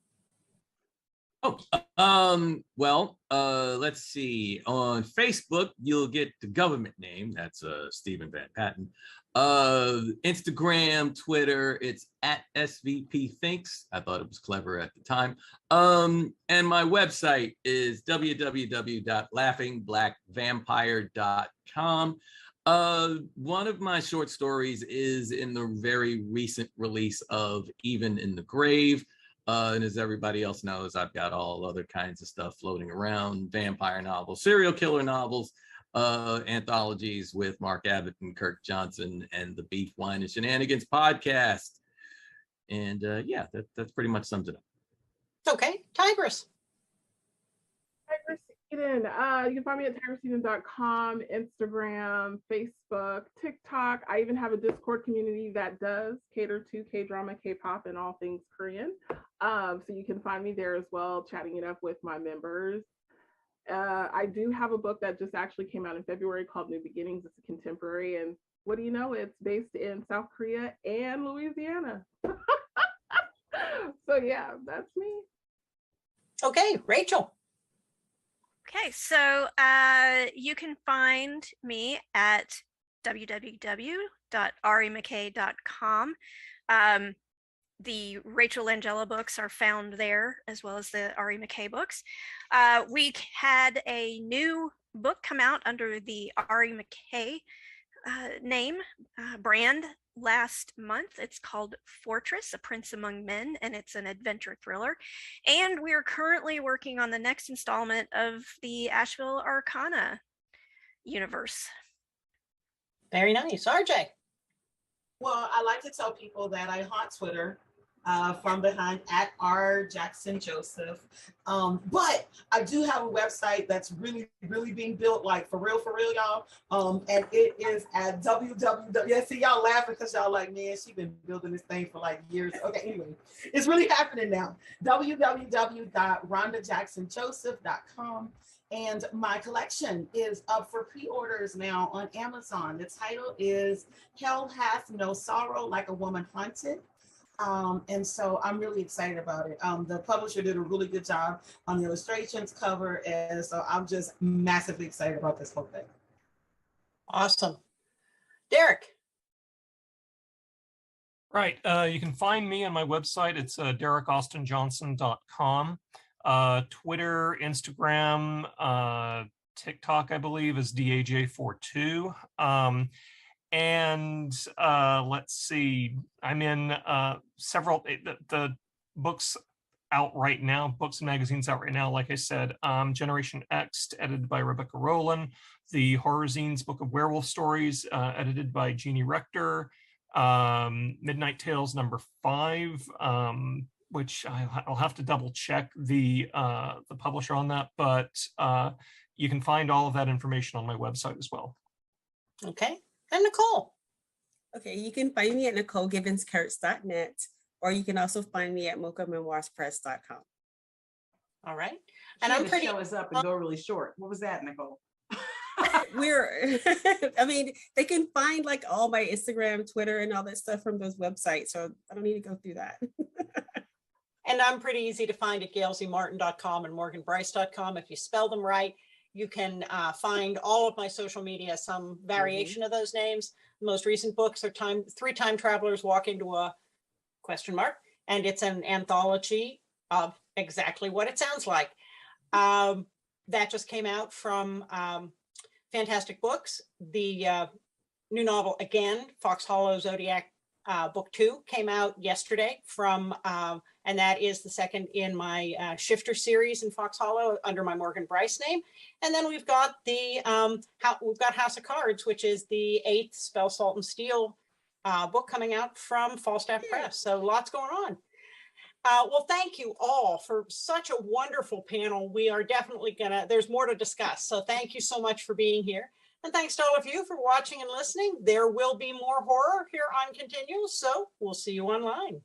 Let's see. On Facebook, you'll get the government name. That's Stephen Van Patten. Instagram, Twitter, it's at SVP Thinks. I thought it was clever at the time. And my website is www.laughingblackvampire.com. One of my short stories is in the very recent release of Even in the Grave. And as everybody else knows, I've got all other kinds of stuff floating around: vampire novels, serial killer novels, anthologies with Mark Abbott and Kirk Johnson, and the Beef, Wine, and Shenanigans podcast. And yeah, that pretty much sums it up. Okay, Tigris. Tigris Eden. You can find me at tigriseden.com, Instagram, Facebook, TikTok. I even have a Discord community that does cater to K-drama, K-pop, and all things Korean. So you can find me there as well, chatting it up with my members. I do have a book that just actually came out in February called New Beginnings. It's a contemporary, and what do you know? It's based in South Korea and Louisiana. So yeah, that's me. Okay, Rachel. Okay, so you can find me at www.remckay.com. The Rachel Langella books are found there, as well as the R.E. McKay books. We had a new book come out under the R.E. McKay brand last month. It's called Fortress, A Prince Among Men, and it's an adventure thriller. And we are currently working on the next installment of the Asheville Arcana universe. Very nice. RJ. Well, I like to tell people that I haunt Twitter from behind at R Jackson Joseph. But I do have a website that's really being built, like for real, y'all. And it is at www. Yeah, see, y'all laughing because y'all like, man, she's been building this thing for like years. Okay, anyway, it's really happening now. www.rhondajacksonjoseph.com. And my collection is up for pre-orders now on Amazon. The title is Hell Hath No Sorrow, Like a Woman Haunted. And so I'm really excited about it. The publisher did a really good job on the illustrations, cover, and so I'm just massively excited about this whole thing. Awesome. Derek. Right. You can find me on my website. It's DerekAustinJohnson.com. Twitter, Instagram, TikTok, I believe, is DAJ42. And let's see, I'm in several, the books out right now, books and magazines out right now, like I said, Generation X, edited by Rebecca Rowland, the Horror Zines Book of Werewolf Stories, edited by Jeannie Rector, Midnight Tales #5, which I'll have to double check the publisher on that, but you can find all of that information on my website as well. Okay. And Nicole. Okay, you can find me at NicoleGivensKurtz.net, or you can also find me at MochaMemoirsPress.com. All right. And I'm pretty show us up and go really short. What was that, Nicole? I mean, they can find like all my Instagram, Twitter, and all that stuff from those websites, so I don't need to go through that. And I'm pretty easy to find at gailzmartin.com and morganbryce.com. If you spell them right, you can find all of my social media, some variation of those names. The most recent books are Three Time Travelers Walk Into a ? And it's an anthology of exactly what it sounds like. That just came out from Fantastic Books. The new novel, again, Fox Hollow Zodiac Book 2 came out yesterday from, and that is the second in my Shifter series in Fox Hollow under my Morgan Bryce name. And then we've got the House of Cards, which is the 8th Spell, Salt, and Steel book coming out from Falstaff Press. So lots going on. Well, thank you all for such a wonderful panel. We are definitely there's more to discuss. So thank you so much for being here. And thanks to all of you for watching and listening. There will be more horror here on ConTinual, so we'll see you online.